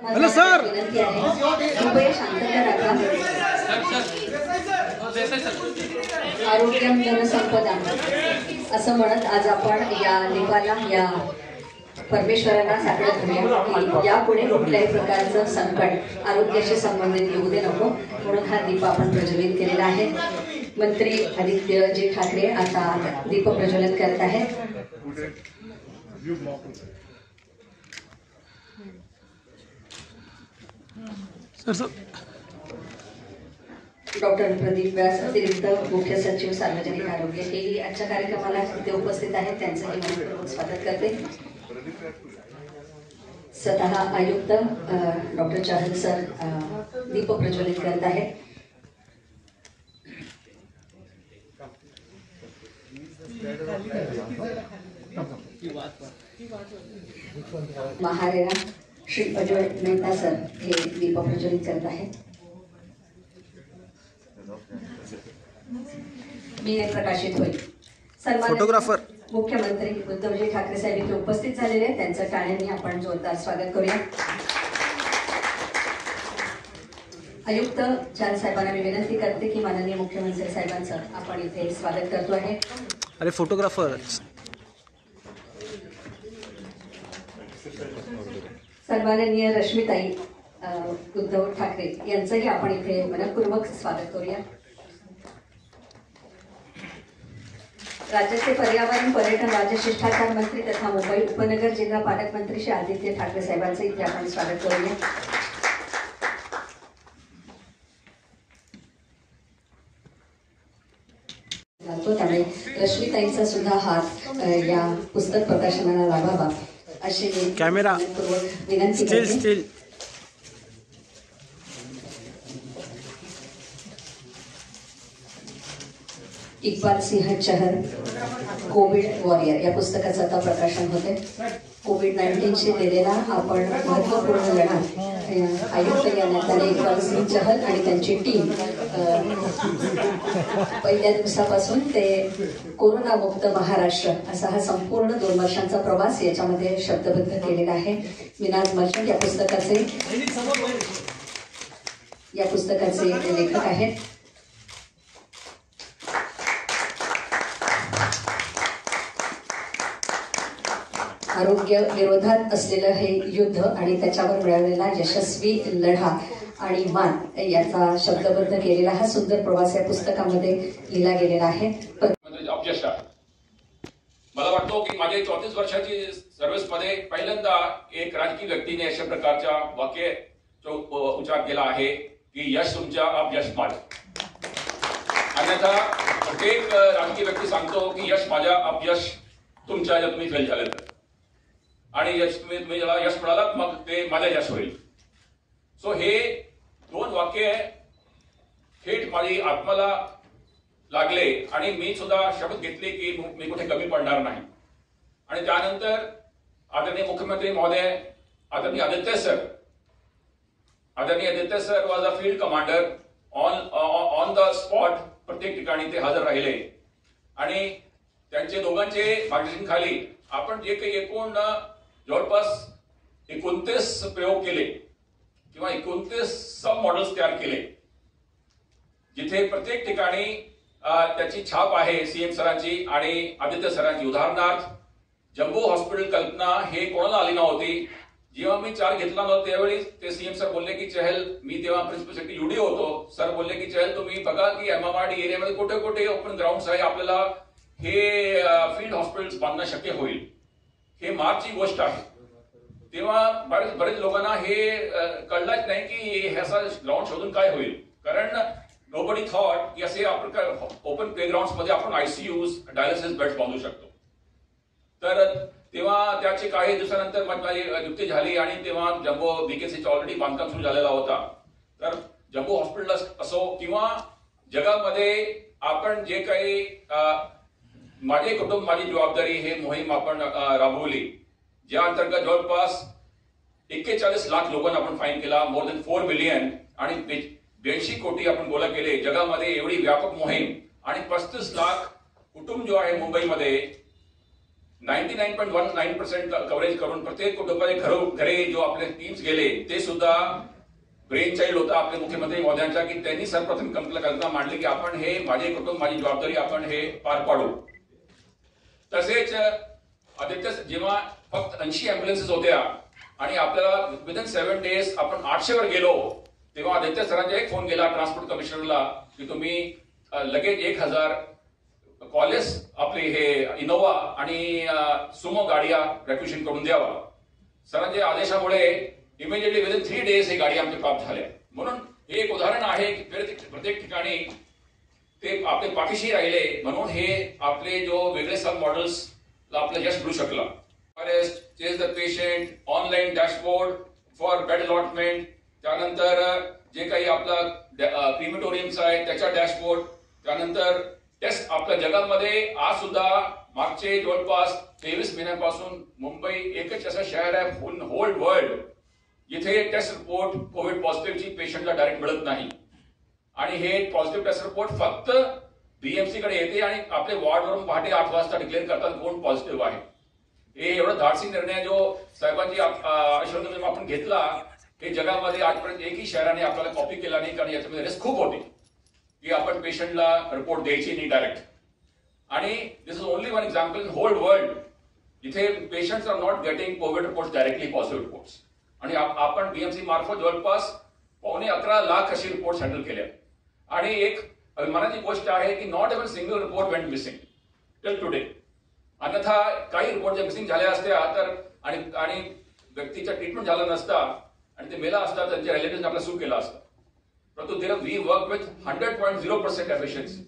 Hello sir, विनंती आहे कृपया शांतता राखा. आरोग्यम जनसंपदा असं म्हणत आज आपण या दीपाला या परमेश्वराला साकडं धरूया की यापुढे कुठल्याही प्रकारचं संकट आरोग्याशी संबंधित येऊ दे नको, म्हणून हा दीप आपण प्रज्वलित केलेला आहे. मंत्री आदित्यजी ठाकरे आता दीप प्रज्वलित करत आहेत. डॉक्टर प्रदीप व्यास अतिरिक्त मुख्य सचिव सार्वजनिक आरोग्य हेही आजच्या कार्यक्रमाला इथे उपस्थित आहेत. त्यांचंही मनपूर्वक स्वागत करते. स्वतः आयुक्त डॉक्टर चहल सर दीप प्रज्वलित करत आहेत. महारेरा श्री अजय मेहता सर हे दीप प्रज्वलित करत आहेत. मी प्रकाशित होईल. फोटोग्राफर मुख्यमंत्री उद्धवजी ठाकरे साहेब इथे उपस्थित झालेले आहेत. त्यांचं टाळ्यांनी आपण जोरदार स्वागत करूया. आयुक्त चार साहेबांना मी विनंती करते की माननीय मुख्यमंत्री साहेबांचं आपण इथे स्वागत करतो आहे. अरे फोटोग्राफर सन्माननीय रश्मीताई उद्धव ठाकरे यांचंही आपण इथे मनपूर्वक स्वागत करूया. राज्याचे पर्यावरण पर्यटन राज्य शिष्टाचार मंत्री तथा मुंबई उपनगर जिल्हा पालकमंत्री श्री आदित्य ठाकरे साहेबांचं इथे आपण स्वागत करूया. त्यामुळे रश्मीताईंचा सुद्धा हात या पुस्तक प्रकाशनाला लाभावा अशी कॅमेरा विनंती करते. इक्बाल सिंह चहल कोविड वॉरियर या पुस्तकाचं आता प्रकाशन होते. कोविड-19शी दिलेला आपण महत्त्वपूर्ण लढा आयुक्त या नेत्याने इक्बाल सिंह चहल आणि त्यांची टीम पहिल्या दिवसापासून ते कोरोनामुक्त महाराष्ट्र असा हा संपूर्ण 2 वर्षांचा प्रवास याच्यामध्ये शब्दबद्ध केलेला आहे. विनाज मर्चंट या पुस्तकाचे लेखक आहेत. आरोग्य विरोधात असलेलं हे युद्ध आणि त्याच्यावर मिळालेला यशस्वी लढा आणि मान याचा शब्दबद्ध केलेला हा सुंदर प्रवास या पुस्तकामध्ये लिहिला गेलेला आहे. मला वाटतो की माझ्या 34 वर्षाची सर्व्हिसमध्ये पहिल्यांदा एक राजकीय व्यक्तीने अशा प्रकारच्या वाक्य उच्चार केला आहे की यश तुमच्या अपयश माझं. अन्यथा प्रत्येक राजकीय व्यक्ती सांगतो की यश माझ्या अपयश तुमच्या जर तुम्ही फेल झाले तर, आणि यश तुम्ही ज्याला यश मिळालात मग ते माझ्या यश होईल. सो हे 2 वाक्य थेट माझी आत्माला लागले आणि मी सुद्धा शपथ घेतली की मी कुठे कमी पडणार नाही. आणि त्यानंतर आदरणीय मुख्यमंत्री महोदय आदरणीय Aditya sir was a field commander on the spot. प्रत्येक ठिकाणी ते हजर राहिले आणि त्यांचे दोघांचे मार्गदर्शनाखाली आपण जे काही एकूण जवळपास 29 प्रयोग केले किंवा 29 सब मॉडेल्स तयार केले, जिथे प्रत्येक ठिकाणी त्याची छाप आहे सीएम सरांची आणि आदित्य सरांची. उदाहरणार्थ जम्बो हॉस्पिटल कल्पना हे कोणाला आली नव्हती. जेव्हा मी चार्ज घेतला नव्हता त्यावेळी ते सीएम सर बोलले की चहल, मी तेव्हा प्रिन्सिपल सेक्रेटरी युडी होतो, सर बोलले की चहल तुम्ही बघा की एमएमआरडी एरियामध्ये कुठे कुठे ओपन ग्राउंड्स आहे, आपल्याला हे फील्ड हॉस्पिटल्स बांधणं शक्य होईल. हे मार्चची गोष्ट आहे. तेव्हा बरेच लोकांना हे कळलंच नाही की ह्याचा ग्राउंड शोधून काय होईल, कारण नोबडी थॉट की असे आपण ओपन प्लेग्राउंड्स मध्ये आपण आयसीयूज डायलिसिस बेड्स बांधू शकतो. तर तेव्हा त्याचे काही दिवसानंतर माझी नियुक्ती झाली आणि तेव्हा जम्बो बीकेसीचं ऑलरेडी बांधकाम सुरू झालेला होता. तर जम्बो हॉस्पिटल असो किंवा जगामध्ये आपण जे काही माझे कुटुंब माझी जबाबदारी हे मोहीम आपण राबवली, ज्या अंतर्गत जवळपास 41 लाख लोकांना आपण फाईन केला, मोर दॅन 4 बिलियन आणि 82 कोटी आपण गोळा केले. जगामध्ये एवढी व्यापक मोहीम आणि 35 लाख कुटुंब जो आहे मुंबईमध्ये 99.19% कव्हरेज करून प्रत्येक कुटुंबाच्या घरी जो आपले टीम्स गेले ते सुद्धा ब्रेन चाइल्ड होता आपले मुख्यमंत्री महोदयांचा की त्यांनी सर्वप्रथम कल्पना मांडली की आपण हे माझे कुटुंब माझी जबाबदारी आपण हे पार पाडू. तसेच आदित्य जेव्हा फक्त 80 अँब्युलन्सेस होत्या आणि आपल्याला विदिन 7 days आपण 800 वर गेलो तेव्हा आदित्य सरांचा एक फोन गेला ट्रान्सपोर्ट कमिशनरला की तुम्ही लगेच 1000 कॉलेज आपले हे इनोवा आणि सुमो गाड्या रेक्विशन करून द्यावा. सरांच्या आदेशामुळे इमिजिएटली विदिन 3 days ही गाडी आमच्या प्राप्त झाल्या. म्हणून हे एक उदाहरण आहे की प्रत्येक ठिकाणी ते आपले पाठीशी राहिले म्हणून हे आपले जो वेगळे सब मॉडेल्स आपलं यश मिळू शकलं. Chase the patient, online dashboard for bed allotment, त्यानंतर जे काही आपला क्रिमेटोरियम्स आहे त्याचा डॅशबोर्ड, त्यानंतर टेस्ट आपल्या जगामध्ये आज सुद्धा मागचे जवळपास 23 महिन्यापासून मुंबई एकच असं शहर आहे होल वर्ल्ड जिथे टेस्ट रिपोर्ट कोविड पॉझिटिव्हची पेशंटला डायरेक्ट मिळत नाही. आणि हे पॉझिटिव्ह टेस्ट रिपोर्ट फक्त बीएमसी कडे येते आणि आपले वॉर्डवरून पहाटे 8 वाजता डिक्लेअर करतात कोण पॉझिटिव्ह आहे. हे एवढा धाडसी निर्णय जो साहेबांची आश्वासन आपण घेतला हे जगामध्ये आजपर्यंत एकही शहराने आपल्याला कॉपी केला नाही कारण याच्यामध्ये रिस्क खूप होती की आपण पेशंटला रिपोर्ट द्यायची नाही डायरेक्ट. आणि this is only one example in whole world जिथे patients are not getting covid report directly positive reports. आणि आपण बीएमसी मार्फत जवळपास 11.25 लाख अशी रिपोर्ट हँडल केल्या. आणि एक अभिमानाची गोष्ट आहे की not even single report went missing till today. अन्यथा काही रिपोर्ट ज्या मिसिंग झाल्या असत्या तर आणि व्यक्तीचा ट्रीटमेंट झाला नसता आणि ते मेला असता त्यांच्या रिलेटिव्हने आपला सूट केला असता. परंतु वी वर्क विथ 100.0% एफिशियन्सी.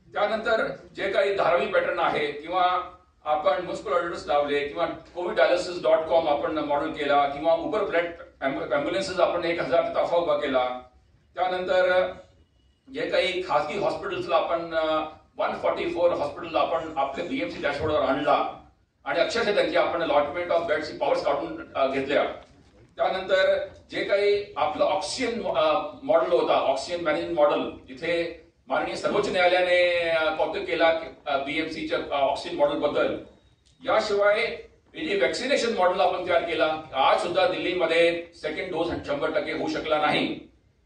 त्यानंतर जे काही धारावी पॅटर्न आहे किंवा आपण म्युनिसिपल ऑडिटर्स लावले किंवा coviddialysis.com आपण मॉडेल केला किंवा उबर ब्लड अँब्युलन्सेस आपण 1000 ताफा उभा केला. त्यानंतर जे काही खासगी हॉस्पिटल्सला आपण 144 हॉस्पिटल आपण आपल्या बीएमसी डॅशबोर्डवर आणला आणि अक्षरशः त्यांची आपण अलॉटमेंट ऑफ बेडची पॉवर्स काढून घेतल्या. त्यानंतर जे काही आपलं ऑक्सिजन मॉडेल होता ऑक्सिजन मॅनेजमेंट मॉडेल जिथे माननीय सर्वोच्च न्यायालयाने कौतुक केला बीएमसीच्या ऑक्सिजन मॉडेल बद्दल. याशिवाय जे वॅक्सिनेशन मॉडेल आपण तयार केला आज सुद्धा दिल्लीमध्ये सेकंड डोस 100% होऊ शकला नाही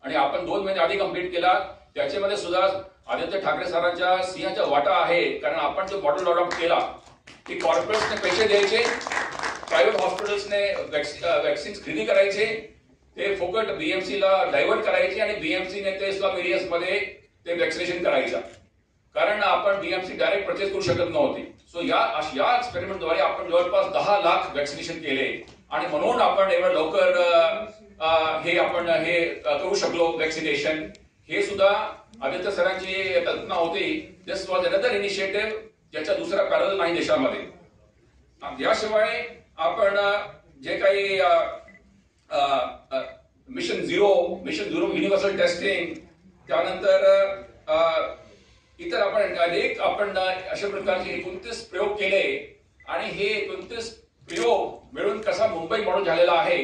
आणि आपण 2 महिने आधी कंप्लीट केला. त्याच्यामध्ये सुद्धा आदित्य ठाकरे सरांच्या सिंहाचा वाटा आहे कारण आपण जो मॉडेल अडॉप्ट केला की कॉर्पोरेट्सने पैसे द्यायचे, प्रायव्हेट हॉस्पिटल्सने वॅक्सिन खरेदी करायचे, ते फुकट बीएमसीला डायव्हर्ट करायचे आणि बीएमसीने ते स्लम एरियाजमध्ये ते वॅक्सिनेशन करायचं कारण आपण बीएमसी डायरेक्ट परचेस करू शकत नव्हती. सो या एक्सपेरिमेंटद्वारे आपण जवळपास 10 लाख वॅक्सिनेशन केले आणि म्हणून आपण एवढं लवकर हे आपण हे करू शकलो वॅक्सिनेशन. हे सुद्धा आदित्य सरांची कल्पना होती. दिस वॉज अनदर इनिशिएटिव्ह ज्याचा दुसरा पॅरल नाही देशामध्ये. याशिवाय आपण जे काही मिशन झिरो युनिव्हर्सल टेस्टिंग, त्यानंतर इतर आपण अशा प्रकारचे 29 प्रयोग केले आणि हे 29 प्रयोग मिळून कसा मुंबई मॉडेल झालेला आहे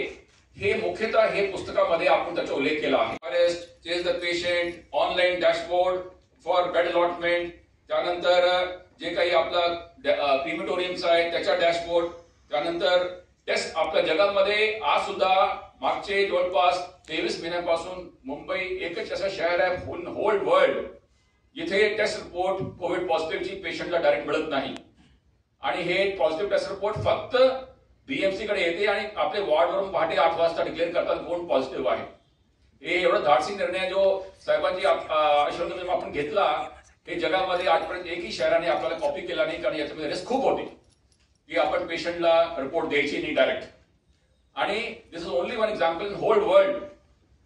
हे मुख्यतः हे पुस्तकामध्ये आपण त्याचा उल्लेख केला आहे. Chase the patient, online dashboard for bed allotment, त्यानंतर जे काही आपला क्रिमेटोरियम्स आहे त्याचा डॅशबोर्ड, त्यानंतर टेस्ट आपल्या जगामध्ये आज सुद्धा मागचे जवळपास 23 महिन्यापासून मुंबई एकच असं शहर आहे होल वर्ल्ड जिथे टेस्ट रिपोर्ट कोविड पॉझिटिव्हची पेशंटला डायरेक्ट मिळत नाही. आणि हे पॉझिटिव्ह टेस्ट रिपोर्ट फक्त बीएमसी कडे येते आणि आपले वॉर्डवरून पहाटे 8 वाजता डिक्लेअर करतात कोण पॉझिटिव्ह आहे. हे एवढा धाडसी निर्णय जो साहेबांची आश्वासन आपण घेतला हे जगामध्ये आजपर्यंत एकही शहराने आपल्याला कॉपी केला नाही कारण याच्यामध्ये रिस्क खूप होती की आपण पेशंटला रिपोर्ट द्यायची नाही डायरेक्ट. आणि this is only one example in whole world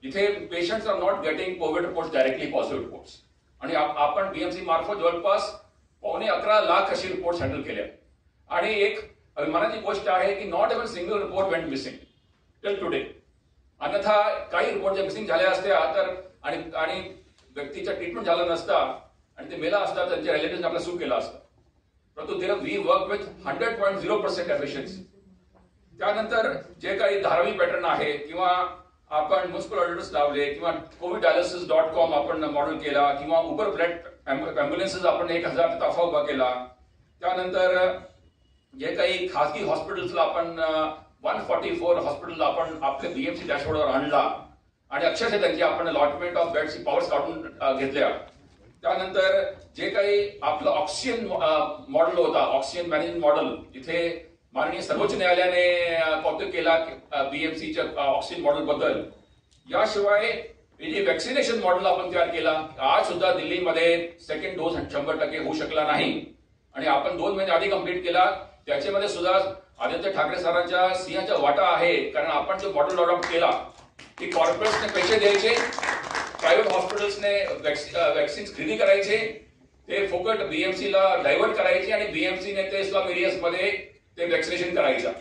जिथे patients are not getting covid report directly positive reports. आणि आपण बीएमसी मार्फत जवळपास 11.25 लाख अशी रिपोर्ट हँडल केल्या. आणि एक अभिमानाची गोष्ट आहे की not even single report went missing till today. अन्यथा काही रिपोर्ट ज्या मिसिंग झाल्या असत्या तर आणि व्यक्तीचा ट्रीटमेंट झाला नसता आणि ते मेला असता त्यांच्या रिलेटिव्हने आपला सूट केला असता. परंतु वी वर्क विथ 100.0% एफिशियन्सी. त्यानंतर जे काही धारावी पॅटर्न आहे किंवा आपण म्युनिसिपल ऑडिटर्स लावले किंवा coviddialysis.com आपण मॉडेल केला किंवा उबर ब्लड अँब्युलन्सेस आपण 1000 ताफा उभा केला. त्यानंतर जे काही खासगी हॉस्पिटल्सला आपण 144 हॉस्पिटल आपण आपल्या बीएमसी डॅशबोर्डवर आणला आणि अक्षरशः त्यांची आपण अलॉटमेंट ऑफ बेडची पॉवर्स काढून घेतल्या. त्यानंतर जे काही आपलं ऑक्सिजन मॉडेल होता, ऑक्सिजन मॅनेजमेंट मॉडेल, इथे माननीय सर्वोच्च न्यायालयाने कौतुक केला बीएमसीच्या ऑक्सिजन मॉडेल बद्दल. याशिवाय हे जे वॅक्सिनेशन मॉडेल आपण तयार केला, आज सुद्धा दिल्लीमध्ये सेकंड डोस 100% होऊ शकला नाही आणि आपण 2 महिने आधी कंप्लीट केला. त्याच्यामध्ये सुद्धा आदित्य ठाकरे सरांच्या सिंहाचा वाटा आहे, कारण आपण जो मॉडेल अडॉप्ट केला की कॉर्पोरेट्सने पैसे द्यायचे, प्रायव्हेट हॉस्पिटल्सने वॅक्सिन खरेदी करायचे, ते फुकट बीएमसीला डायव्हर्ट करायचे आणि बीएमसीने ते इस्लाम एरियाजमध्ये ते वॅक्सिनेशन करायचं,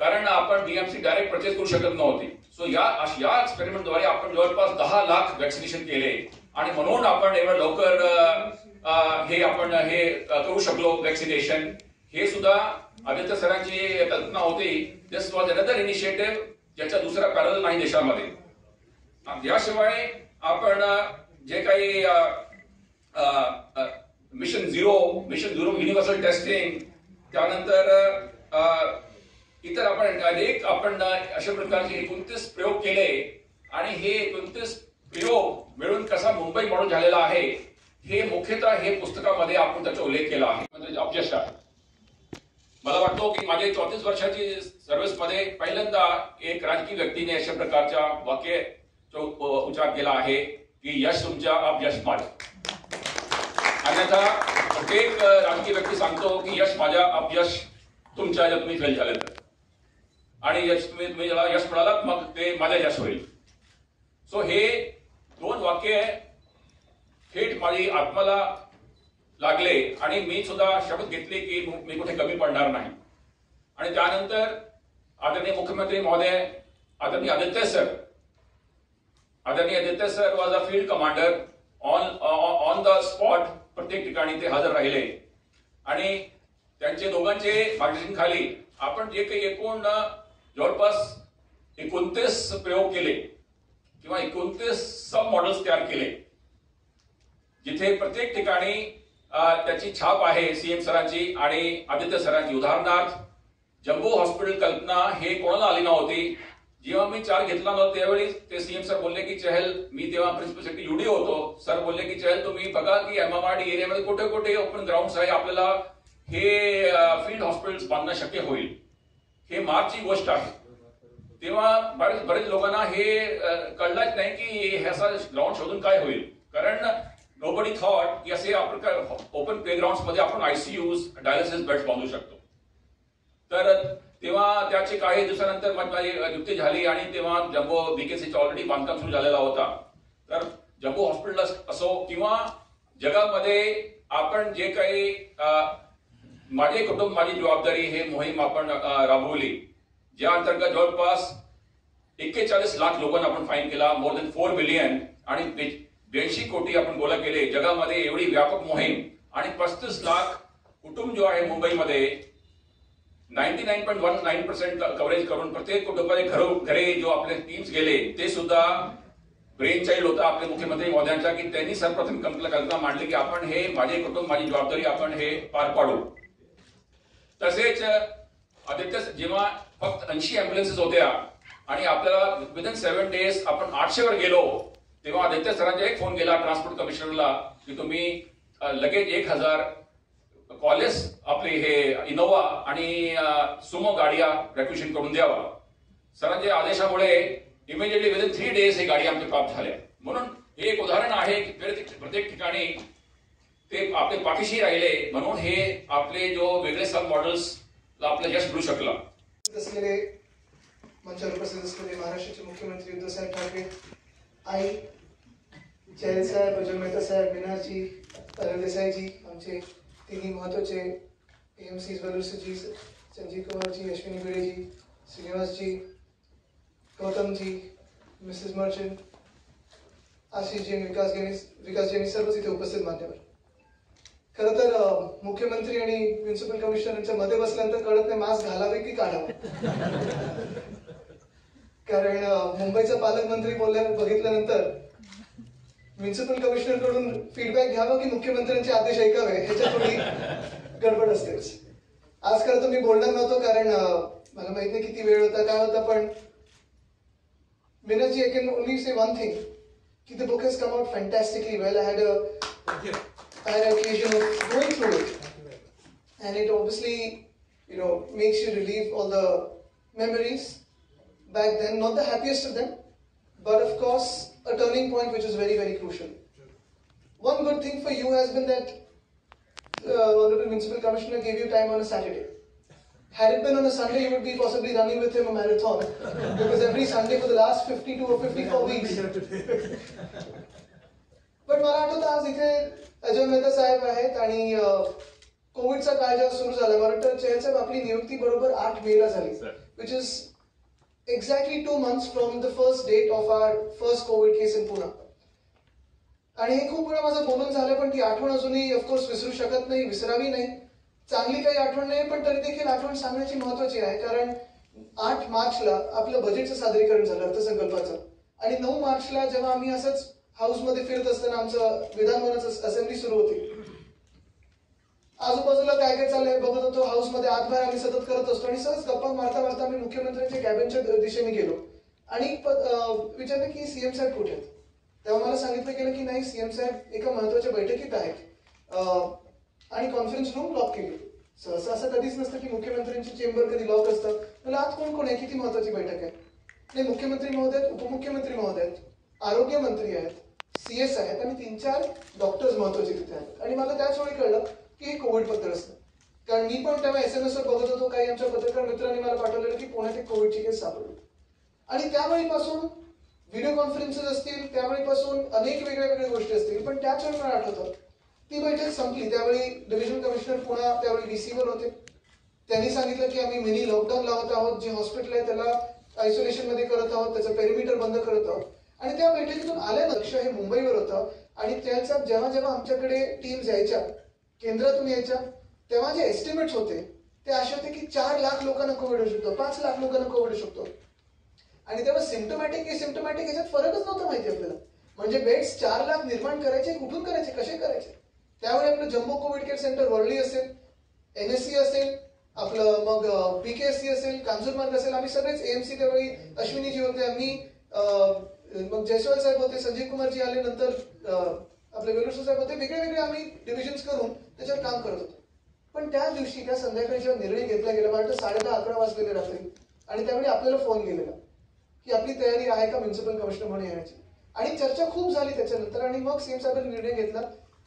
कारण आपण बीएमसी डायरेक्ट परचेस करू शकत नव्हती. सो या एक्सपेरिमेंटद्वारे आपण जवळपास 10 लाख वॅक्सिनेशन केले आणि म्हणून आपण एवढं लवकर हे करू शकलो वॅक्सिनेशन. हे सुद्धा आदित्य सरांची कल्पना होती. दिस वॉज अनदर इनिशिएटिव्ह ज्याचा दुसरा पॅरल नाही देशामध्ये. याशिवाय आपण जे काही मिशन झिरो युनिव्हर्सल टेस्टिंग, त्यानंतर इतर आपण अशा प्रकारचे 29 प्रयोग केले आणि हे 29 प्रयोग मिळून कसा मुंबई मॉडेल झालेला आहे हे मुख्यतः हे पुस्तकामध्ये आपण त्याचा उल्लेख केला आहे. म्हणजे अपयश आहे. मला वाटतो की माझ्या 34 वर्षाची सर्व्हिसमध्ये पहिल्यांदा एक राजकीय व्यक्तीने अशा प्रकारच्या वाक्याचा उच्चार केला आहे की यश तुमच्या अपयश माझं. अन्यथा प्रत्येक राजकीय व्यक्ती सांगतो की यश माझ्या अपयश तुमच्या, जर तुम्ही फेल झाले तर, आणि यश तुम्ही ज्याला यश मिळालं मग ते माझ्या यश होईल. सो हे 2 वाक्य थेट माझी आत्माला लागले आणि मी सुद्धा शपथ घेतली की मी कुठे कमी पडणार नाही. आणि त्यानंतर आदरणीय मुख्यमंत्री महोदय, आदरणीय Aditya sir was a field commander on the spot. प्रत्येक ठिकाणी ते हजर राहिले आणि त्यांचे दोघांचे मार्गदर्शनाखाली आपण जे काही एकूण जवळपास 29 प्रयोग केले किंवा 29 सब मॉडेल्स तयार केले, जिथे प्रत्येक ठिकाणी त्याची छाप आहे सीएम सरांची आणि आदित्य सरांची. उदाहरणार्थ जम्बो हॉस्पिटल कल्पना हे कोणाला आली नव्हती. जेव्हा मी चार्ज घेतला नव्हता त्यावेळी ते सीएम सर बोलले की चहल, मी तेव्हा प्रिन्सिपल सेक्रेटरी यूडी होतो, सर बोलले की चहल तुम्ही बघा की एमएमआरडी एरियामध्ये कुठे कुठे ओपन ग्राउंड्स आहे, आपल्याला हे फील्ड हॉस्पिटल्स बांधणं शक्य होईल. हे मार्चची गोष्ट आहे. तेव्हा बरेच लोकांना हे कळलंच नाही की ह्याचा ग्राउंड शोधून काय होईल, कारण नोबडी थॉट की असे आपण ओपन प्लेग्राउंड मध्ये आपण आयसीयूज, डायलिसिस बेड्स बांधू शकतो. तर तेव्हा त्याचे काही दिवसानंतर माझी नियुक्ती झाली आणि तेव्हा जम्बो बीकेसीचं ऑलरेडी बांधकाम सुरू झालेला होता. तर जम्बो हॉस्पिटल असो किंवा जगामध्ये आपण जे काही माझे कुटुंब माझी जबाबदारी हे मोहीम आपण राबवली, ज्या अंतर्गत जवळपास 41 लाख लोकांना आपण फाईन केला, मोर दॅन 4 बिलियन आणि 82 कोटी आपण गोळा केले. जगामध्ये एवढी व्यापक मोहीम आणि 35 लाख कुटुंब जो आहे मुंबईमध्ये 99.19% कव्हरेज करून प्रत्येक कुटुंबाचे घरे जो आपले टीम्स गेले, ते सुद्धा ब्रेन चाइल्ड होता आपले मुख्यमंत्री महोदयांचा की त्यांनी सर्वप्रथम कल्पना मांडली की आपण हे माझे कुटुंब माझी जबाबदारी आपण हे पार पाडू. तसेच आदित्य जेव्हा फक्त 80 अँब्युलन्सेस होत्या आणि आपल्याला विदिन 7 डेज आपण 800 वर गेलो, तेव्हा आदित्य सरांचा एक फोन गेला ट्रान्सपोर्ट कमिशनरला की तुम्ही लगेच 1000 कॉलेज आपले हे इनोवा आणि सुमो गाड्या रेक्विशन करून द्यावा. सरांच्या आदेशामुळे इमिजिएटली विदिन 3 डेज हे गाडी आमच्या प्राप्त झाल्या. म्हणून हे एक उदाहरण आहे की प्रत्येक ठिकाणी ते आपले पाठीशी राहिले, म्हणून हे आपले जो वेगळे सब मॉडेल्स आपलं यश मिळू शकलं. असलेले मंचावर उपस्थित असलेले महाराष्ट्राचे मुख्यमंत्री उद्धवसाहेब ठाकरे, आई चहल साहेब, अजय मेहता साहेब, मीनाजी, अरविंद देसाईजी, आमचे तिन्ही महत्वाचे एएमसी जी, संजीव कुमार जी, अश्विनी भिडे जी, श्रीनिवास जी, गौतम जी, मिसेस मर्चंट, आशीष जी, विकास जैनी सर्वच इथे उपस्थित मान्यवर. खरं तर मुख्यमंत्री आणि म्युनिसिपल कमिशनरच्या मध्ये बसल्यानंतर कळत नाही मास्क घालावे की काढावे. कारण मुंबईचा पालकमंत्री बघितल्यानंतर म्युनिसिपल कमिशनर कडून फीडबॅक घ्यावा की मुख्यमंत्र्यांचे आदेश ऐकावे ह्याच्या थोडी गडबड असतेच. आज खरं तर मी बोलणार नव्हतो कारण मला माहित नाही किती वेळ होता काय होता, पण Minaj, I can only say one thing. The book has come out fantastically well. I had an occasion of going through it, and it obviously, makes you relive all the memories back then. Not the happiest of them, but of course, a turning point which is very, very crucial. One good thing for you has been that Honorable Municipal Commissioner gave you time on a Saturday. Had it been on a Sunday, you would be possibly running with him a marathon, because every Sunday for the last 52 or 54 weeks. पण मला आठवतं आज इथे अजय मेहता साहेब आहेत आणि कोविडचा काळ जेव्हा सुरू झाला, मला वाटतं चहल साहेब आपली नियुक्ती बरोबर 8 मेला झाली, which is exactly 2 months from the first date of our first COVID case in Pune. आणि हे खूप वेळा माझं बोलून झालं, पण ती आठवण अजूनही ऑफकोर्स विसरू शकत नाही, विसरावी नाही. चांगली काही आठवण नाही, पण तरी देखील आठवण सांगण्याची महत्वाची आहे, कारण 8 मार्चला आपलं बजेटचं सादरीकरण झालं अर्थसंकल्पाचं, आणि 9 मार्चला जेव्हा आम्ही असंच हाऊसमध्ये फिरत असताना आमचं विधानभवनाचं असेंब्ली सुरू होती, आजूबाजूला काय काय चाललंय बघत होतो, हाऊसमध्ये आत बाहेर आम्ही सतत करत असतो, आणि सहज गप्पा मारता मारता आम्ही मुख्यमंत्र्यांच्या कॅबिनच्या दिशेने गेलो आणि विचारलं की सीएम साहेब कुठे आहेत. तेव्हा मला सांगितलं गेलं की नाही, सीएम साहेब एका महत्वाच्या बैठकीत आहेत, आणि कॉन्फरन्स रूम लॉक केली. सहसा असं कधीच नसतं की मुख्यमंत्र्यांची चेंबर कधी लॉक असतं. मला आत कोण कोण आहे, किती महत्वाची बैठक आहे. नाही, मुख्यमंत्री महोदय आहेत, उपमुख्यमंत्री महोदय आहेत, आरोग्य मंत्री आहेत, CS आहेत, आणि 3-4 डॉक्टर्स महत्वाचे तिथे आहेत. आणि मला त्याच वेळी कळलं की हे कोविड पत्र असतं, कारण मी पण तेव्हा SMS वर बघत होतो, काही आमच्या पत्रकार मित्रांनी मला पाठवलेलं की पुण्यात एक कोविडची केस सापडली. आणि त्यावेळीपासून व्हिडिओ कॉन्फरन्सेस असतील, त्यावेळीपासून अनेक वेगळ्या गोष्टी असतील, पण त्याच वेळी मला आठवतं ती बैठक संपली. त्यावेळी डिव्हिजन कमिशनर पुणे त्यावेळी VC वर होते. त्यांनी सांगितलं की आम्ही मिनी लॉकडाऊन लावत आहोत, जे हॉस्पिटल आहे त्याला आयसोलेशन मध्ये करत आहोत, त्याचं पेरिमीटर बंद करत आहोत. आणि त्या बैठकीतून आल्यानं लक्ष हे मुंबईवर होतं, आणि त्याचा जेव्हा जेव्हा आमच्याकडे टीम्स यायच्या, केंद्रातून यायच्या, तेव्हा जे एस्टिमेट्स होते ते असे होते की 4 लाख लोकांना कोविड होऊ शकतो, 5 लाख लोकांना कोविड होऊ शकतो. आणि तेव्हा सिम्टमॅटिक एसिम्टमॅटिक याच्यात फरकच नव्हता माहिती आपल्याला. म्हणजे बेड्स 4 लाख निर्माण करायचे, कुठून करायचे, कसे करायचे. त्यावेळी आपलं jumbo COVID care centre Worli असेल, NSC असेल, आपलं मग PKSC असेल, कांजूरमार्ग असेल, आम्ही सगळेच AMC त्यावेळी अश्विनीजी होते, आम्ही मग जयस्वाल साहेब होते, संजय कुमारजी आले, नंतर आपले वेलुसर साहेब होते, वेगळे आम्ही डिव्हिजन्स करून त्याच्यावर काम करत होतो. पण त्या दिवशी त्या संध्याकाळी जेव्हा निर्णय घेतला गेला, मला वाटतं 10:30-11 वाजलेले रात्री, आणि त्यावेळी आपल्याला फोन गेलेला की आपली तयारी आहे का म्युन्सिपल कमिशनर म्हणून येण्याची. आणि चर्चा खूप झाली त्याच्यानंतर, आणि मग सीएम साहेबांनी निर्णय घेतला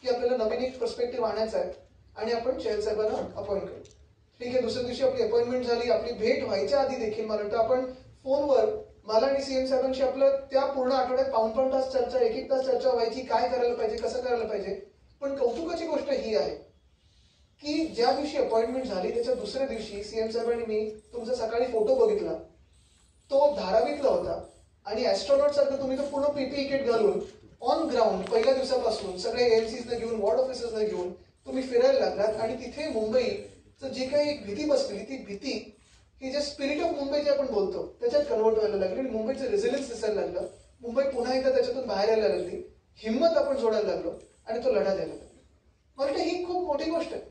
की आपल्याला नवीन एक पर्स्पेक्टिव्ह आणायचा आहे, आणि आपण चहल साहेबांना अपॉइंट करू. ठीक आहे, दुसऱ्या दिवशी आपली अपॉइंटमेंट झाली. आपली भेट व्हायच्या आधी देखील मला वाटतं आपण फोनवर मला आणि सीएम साहेबांशी आपलं त्या पूर्ण आठवड्यात पाऊण तास चर्चा, 1-1 तास चर्चा व्हायची, काय करायला पाहिजे, कसं करायला पाहिजे. पण कौतुकाची गोष्ट ही आहे की ज्या दिवशी अपॉइंटमेंट झाली त्याच्या दुसऱ्या दिवशी सीएम साहेबांनी मी तुमचा सकाळी फोटो बघितला, तो धारावीतला होता, आणि ऍस्ट्रॉनॉट सारखं तुम्ही तो पूर्ण PPE किट घालून ऑन ग्राउंड पहिल्या दिवसापासून सगळे AMCs घेऊन, वॉर्ड ऑफिसर्सना घेऊन तुम्ही फिरायला लागलात. आणि तिथे मुंबईचं जे काही एक भीती बसलेली, ती भीती ही जे स्पिरिट ऑफ मुंबई जे आपण बोलतो त्याच्यात कन्वर्ट व्हायला लागली, आणि मुंबईचं रेझिलियन्स दिसायला लागलं. मुंबई पुन्हा एकदा त्याच्यातून बाहेर यायला लागली, हिंमत आपण जोडायला लागलो, आणि तो लढा द्यायला लागला. मला वाटतं ही खूप मोठी गोष्ट आहे.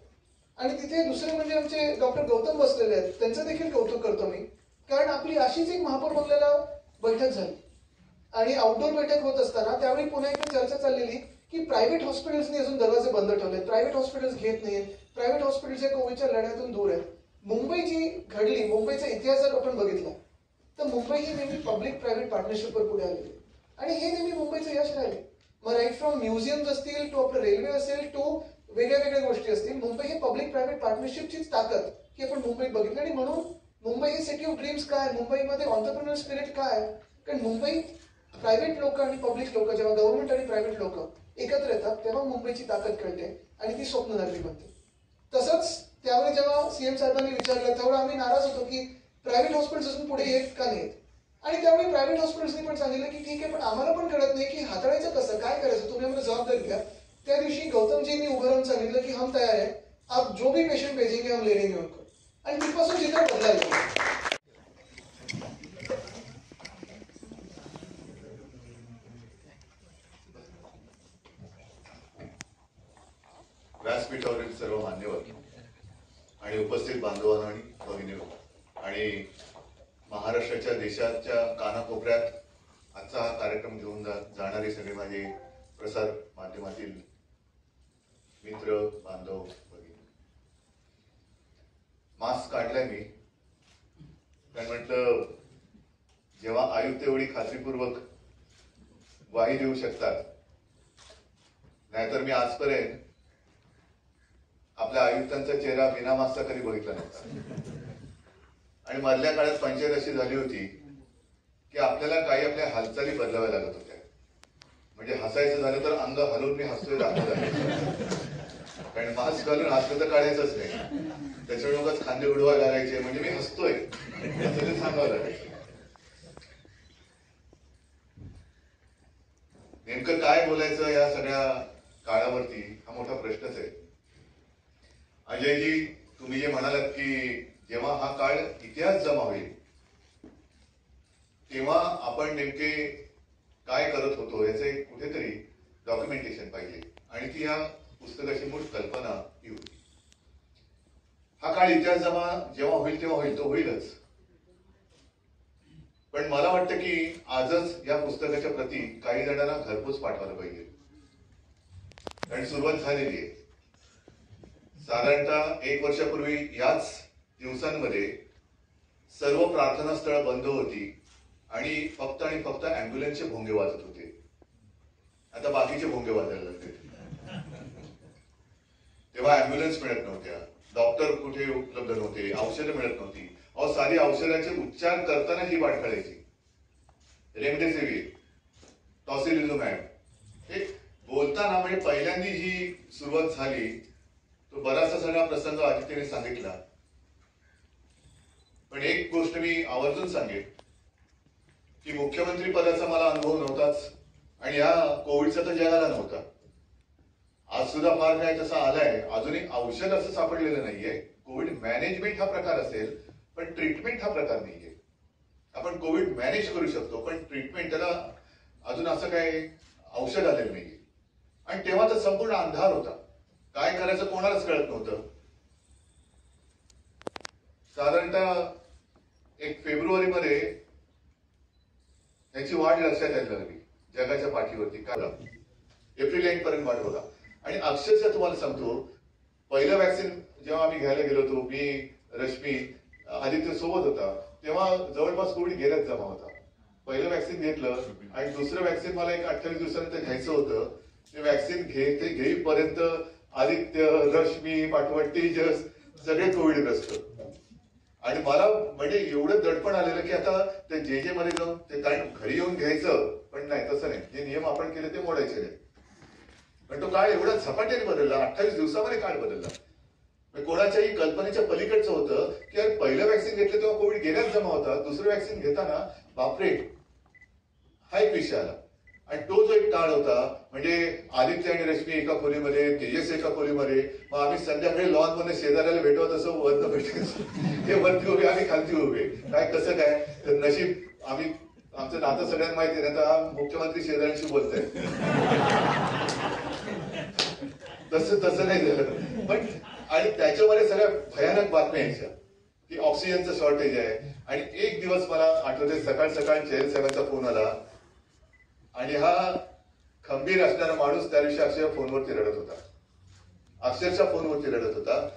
आणि तिथे दुसरे म्हणजे आमचे डॉक्टर गौतम बसलेले आहेत, त्यांचं देखील कौतुक करतो मी, कारण आपली अशीच एक महापौर बंगल्याला बैठक झाली, आणि आउटडोर बैठक होत असताना त्यावेळी पुन्हा एकदा चर्चा चाललेली की प्रायव्हेट हॉस्पिटल्सनी अजून दरवाजे बंद ठेवले, प्रायव्हेट हॉस्पिटल्स घेत नाहीत, प्रायव्हेट हॉस्पिटल्स या कोविडच्या लढ्यातून दूर आहेत. मुंबई जी घडली, मुंबईचा इतिहास जर आपण बघितला तर मुंबई ही नेहमी पब्लिक प्रायव्हेट पार्टनरशिपवर पुढे आलेली, आणि हे नेहमी मुंबईचं यश राहिले. मग राईट फ्रॉम म्युझियम्स असतील, टू आपलं रेल्वे असेल, टू वेगळ्या गोष्टी असतील, मुंबई ही पब्लिक प्रायव्हेट पार्टनरशिपचीच ताकद ही आपण मुंबईत बघितली. आणि म्हणून मुंबई ही सिटी ऑफ ड्रीम्स काय, मुंबईमध्ये ऑन्टरप्रिनर स्पिरिट काय, कारण मुंबईत प्रायव्हेट लोक आणि पब्लिक लोक, जेव्हा गव्हर्नमेंट आणि प्रायव्हेट लोक एकत्र येतात तेव्हा मुंबईची ताकद कळते, आणि ती स्वप्ननगरी बनते. तसंच त्यावेळी जेव्हा सीएम साहेबांनी विचारलं तेव्हा आम्ही नाराज होतो की प्रायव्हेट हॉस्पिटल्स अजून पुढे येत का नाहीत. आणि त्यावेळी प्रायव्हेट हॉस्पिटल्सनी पण सांगितलं की ठीक आहे, पण आम्हाला पण कळत नाही की हाताळायचं कसं, काय करायचं, तुम्ही आम्हाला जबाबदारी घ्या. त्या दिवशी गौतमजींनी उभं राहून सांगितलं की हम तयार आहे, आप जो भी पेशंट भेजेंगे हम ले लेंगे उनको. आणि तिथपासून चित्र बदलायला. व्यासपीठावरील सर्व मान्यवर आणि उपस्थित बांधवांनो आणि भगिनींनो आणि महाराष्ट्राच्या देशाच्या कानाकोपऱ्यात आजचा हा कार्यक्रम घेऊन जाणारे सगळे माझे प्रसार माध्यमातील मित्र बांधव भगिनी, मास्क काढलाय मी कारण म्हटलं जेव्हा आयुक्त एवढी खात्रीपूर्वक ग्वाही देऊ शकतात, नाहीतर मी आजपर्यंत आपल्या आयुक्तांचा चेहरा बिना मास्कचा कधी बघितला नव्हता. आणि मधल्या काळात पंचायत अशी झाली होती की आपल्याला काही आपल्या हालचाली बदलाव्या लागत होत्या. म्हणजे हसायचं झालं तर अंग हलवून मी हसतोय दाखवलं, कारण मास्क घालून हसलं तर काढायचंच नाही, त्याच्यामुळे उगाच खांदे उडवायला लागायचे म्हणजे मी हसतोय असं ते सांगावं लागायचं. नेमकं काय बोलायचं या सगळ्या काळावरती हा मोठा प्रश्नच आहे. अजयजी, तुम्ही जे म्हणालात की जेव्हा हा काळ इतिहास जमा होईल तेव्हा आपण नेमके काय करत होतो याचं एक कुठेतरी डॉक्युमेंटेशन पाहिजे आणि ती या पुस्तकाची मूळ कल्पना ही होती. हा काळ इतिहास जमा जेव्हा होईल तेव्हा होईल, तो होईलच. पण मला वाटतं की आजच या पुस्तकाच्या प्रती काही जणांना घरपोच पाठवायला पाहिजे, कारण सुरुवात झालेली आहे. साधारणतः 1 वर्षापूर्वी याच दिवसांमध्ये सर्व प्रार्थना स्थळं बंद होती आणि फक्त अँब्युलन्सचे भोंगे वाजत होते. आता बाकीचे भोंगे वाजायला लागले. तेव्हा अँब्युलन्स मिळत नव्हत्या, डॉक्टर कुठे उपलब्ध नव्हते, औषधं मिळत नव्हती. अहो, साधी औषधाचे उपचार करताना ही वाट काढायची. रेमडेसिवीर, टॉसिलिझुमॅब हे बोलताना म्हणजे पहिल्यांदा ही सुरुवात झाली. तो बराचसा सगळा प्रसंग आदित्यने सांगितला. पण एक गोष्ट मी आवर्जून सांगेन की मुख्यमंत्री पदाचा मला अनुभव नव्हताच आणि या कोविडचा तर जगाला नव्हता. आज सुद्धा फार काय तसा आलाय, अजूनही औषध असं सापडलेलं नाहीये. कोविड मॅनेजमेंट हा प्रकार असेल पण ट्रीटमेंट हा प्रकार नाहीये. आपण कोविड मॅनेज करू शकतो पण ट्रीटमेंट त्याला अजून असं काय औषध आलेलं नाहीये. आणि तेव्हा तर संपूर्ण अंधार होता, काय करायचं कोणालाच कळत नव्हतं. साधारणतः 1 फेब्रुवारीमध्ये याची वाढ लक्षात यायला लागली जगाच्या पाठीवरती. काय एप्रिल एंड पर्यंत वाढ बघा. आणि अक्षरशः तुम्हाला सांगतो, पहिलं वॅक्सिन जेव्हा आम्ही घ्यायला गेलो होतो, मी, रश्मी, आदित्य सोबत होता, तेव्हा जवळपास कोविड गेल्याच जमा होता. पहिलं वॅक्सिन घेतलं आणि दुसरं वॅक्सिन मला एक 28 दिवसानंतर घ्यायचं होतं. ते वॅक्सिन घेईपर्यंत आदित्य, रश्मी, पाठवट, तेजस सगळे कोविडग्रस्त. आणि मला म्हणजे एवढं दडपण आलेलं की आता ते जे मध्ये जाऊन ते कारण घरी येऊन घ्यायचं, पण नाही, तसं नाही. जे नियम आपण केले ते मोडायचे नाही. पण तो काळ एवढा झपाट्याने बदलला, 28 दिवसामध्ये काळ बदलला. कोणाच्याही कल्पनेच्या पलीकडचं होतं की यार पहिलं वॅक्सिन घेतलं तेव्हा कोविड गेल्याच जमा होता, दुसरं वॅक्सिन घेताना बापरे हा एक विषय आला. आणि तो जो एक काळ होता म्हणजे आदित्य आणि रश्मी एका खोलीमध्ये, तेजस एका खोलीमध्ये, मग आम्ही संध्याकाळी लॉन मध्ये शेजाऱ्याला भेटवत असं वरनं भेटायचं. ते वरती उभे, आम्ही खालती उभे. काय कसं काय तर नशीब आम्ही, आमचं नातं सगळ्यांना माहिती आहे. आता मुख्यमंत्री शेजाऱ्यांशी बोलतोय, तसं नाही झालं. पण आणि त्याच्यामध्ये सगळ्या भयानक बातम्या यायच्या की ऑक्सिजनचं शॉर्टेज आहे. आणि एक दिवस मला आठवते, सकाळ चेहल साहेबांचा फोन आला आणि हा खंबीर असणारा माणूस त्या दिवशी अक्षरशः फोनवरती रडत होता. अक्षरशः फोनवरती रडत होता.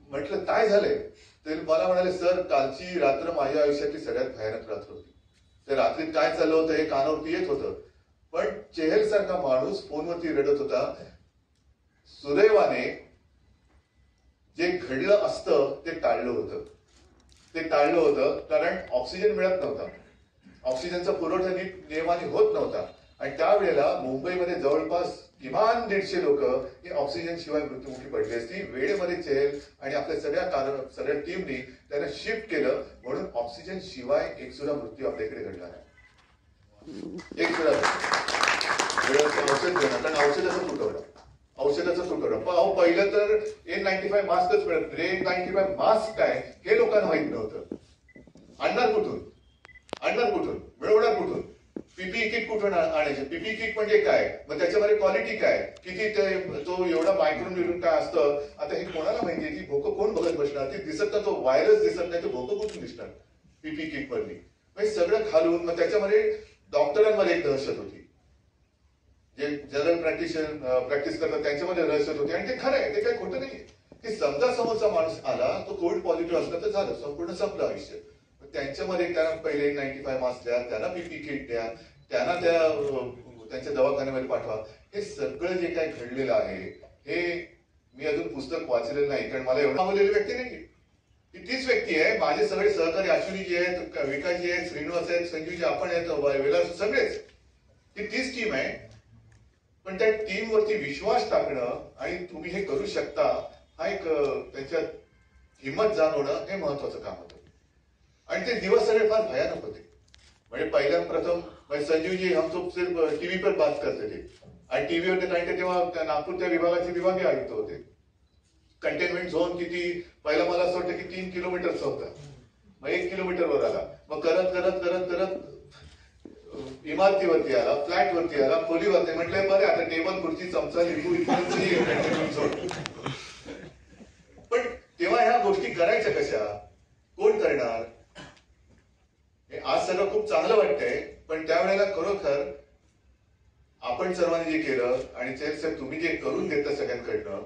म्हटलं काय झालंय? तर मला म्हणाले, सर कालची रात्र माझ्या आयुष्यातली सगळ्यात भयानक रात्र होती. त्या रात्रीत काय चाललं होतं हे कानावरती येत होतं, पण चेहल सारखा माणूस फोनवरती रडत होता. सुदैवाने जे घडलं असतं ते टाळलं होतं कारण ऑक्सिजन मिळत नव्हता. ऑक्सिजनचा पुरवठा नीट नियमाने होत नव्हता. आणि त्यावेळेला मुंबईमध्ये जवळपास किमान 150 लोक ही ऑक्सिजन शिवाय मृत्युमुखी पडली असती. वेळेमध्ये चेहल आणि आपल्या सगळ्या टीमनी त्यांना शिफ्ट केलं, म्हणून ऑक्सिजन शिवाय एक सुद्धा मृत्यू आपल्याकडे घडला नाही. एक सुद्धा औषध घेणं, कारण औषधाचा तुटवडा. अहो पहिलं तर N95 मास्कच मिळत नाही. N95 मास्क काय हे लोकांना माहित नव्हतं. आणणार कुठून, मिळवणार कुठून? पीपीई किट कुठून आणायचे? पीपीई किट म्हणजे काय? मग त्याच्यामध्ये क्वालिटी काय? किती तो एवढा मायक्रोन मिळून काय असतं? आता हे कोणाला माहितीये की भोकं कोण बघत बसणार? ती दिसत ना, तो व्हायरस दिसत नाही, तो भोकं कुठून दिसणार पीपीई किट वरली? म्हणजे सगळं घालून मग त्याच्यामध्ये डॉक्टरांमध्ये एक दहशत होती, जे जनरल प्रॅक्टिस करतात त्यांच्यामध्ये दहशत होती. आणि ते खरं आहे, ते काही खोटं नाही की समजा समोरचा माणूस आला, तो कोविड पॉझिटिव्ह असला तर झालं, संपूर्ण संपलं आयुष्य. त्याच्यामध्ये त्यांना पहिले 95 मास्क द्या, त्यांना पीपी किट द्या, त्यांना त्यांच्या दवाखान्यामध्ये पाठवा. हे सगळं जे काही घडलेलं आहे हे मी अजून पुस्तक वाचलेलं नाही, कारण मला एवढं आवडलेली व्यक्ती नाही. ही तीच व्यक्ती आहे. माझे सगळे सहकारी अश्विनीजी आहेत, विकासजी आहेत, श्रीनिवास आहेत, संजीवजी आपण आहेत, वेलास सगळेच, ही तीच टीम आहे. पण त्या टीम वरती विश्वास टाकणं आणि तुम्ही हे करू शकता हा एक त्याच्यात हिंमत जाणवणं हे महत्वाचं काम होतं. आणि ते दिवस सगळे फार भयानक होते. म्हणजे पहिल्या प्रथम संजीवजी हम तो सिर्फ टीव्ही पर बात करते थे, आणि टीव्हीवर ते काही तेव्हा नागपूर त्या विभागाचे विभागीय आयुक्त होते. कंटेनमेंट झोन किती, पहिला मला असं वाटतं की 3 किलोमीटरचा होता, मग 1 किलोमीटरवर आला, मग करत करत करत करत इमारतीवरती आला, फ्लॅटवरती आला, खोलीवरती. म्हटलंय बरे आता टेबल, खुर्ची, चमचा, लिंबू कंटेनमेंट झोन. पण तेव्हा ह्या गोष्टी करायच्या कशा? कोण करणार? आज सगळं खूप चांगलं वाटतंय, पण त्यावेळेला खरोखर आपण सर्वांनी जे केलं आणि साहेब तुम्ही जे करून घेतलं सगळ्यांकडनं,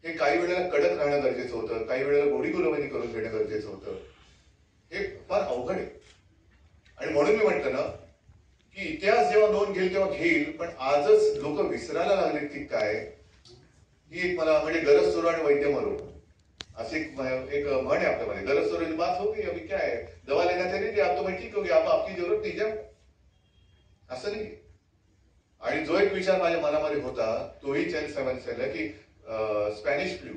हे काही वेळेला कडक राहणं गरजेचं होतं, काही वेळेला गोडी गुलाबी करून घेणं गरजेचं होतं. हे फार अवघड आहे. आणि म्हणून मी म्हटलं ना की इतिहास जेव्हा नोंद घेईल तेव्हा घेईल, पण आजच लोक विसरायला लागलेत की काय. ही एक मला म्हणजे गरज सुरू आणि वैद्य मरो अशी एक म्हण आहे आपल्यामध्ये. गरज सुरू बात हो गई, अभी क्या है, दवा लेना चाहिए, आप तो मैं ठीक होगी, आप आपकी जरूरत नहीं जाओ, असं नाही. आणि जो एक विचार माझ्या मनामध्ये होता तोही चेल साहेबांनी की स्पॅनिश फ्लू